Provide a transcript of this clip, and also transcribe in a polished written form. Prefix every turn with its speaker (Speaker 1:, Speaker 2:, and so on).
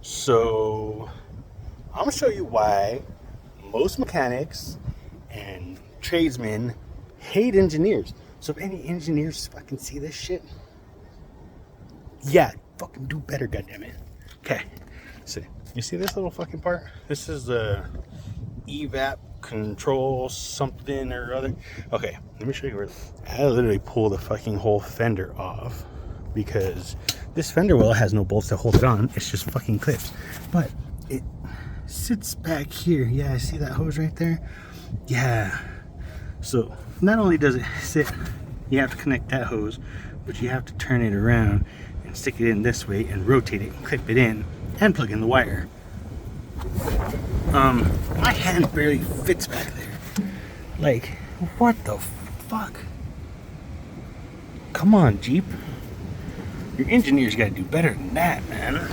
Speaker 1: So I'm gonna show you why most mechanics and tradesmen hate engineers. So if any engineers fucking see this shit, yeah, fucking do better, goddammit. Okay, so you see this little fucking part? This is the evap control something or other. Okay, let me show you where I literally pull the fucking whole fender off because this fender well has no bolts to hold it on. It's just fucking clips, but it sits back here. Yeah, I see that hose right there. Yeah, so not only does it sit, you have to connect that hose, but you have to turn it around and stick it in this way and rotate it and clip it in and plug in the wire. My hand barely fits back there. Like, what the fuck? Come on, Jeep. Your engineers gotta do better than that, man.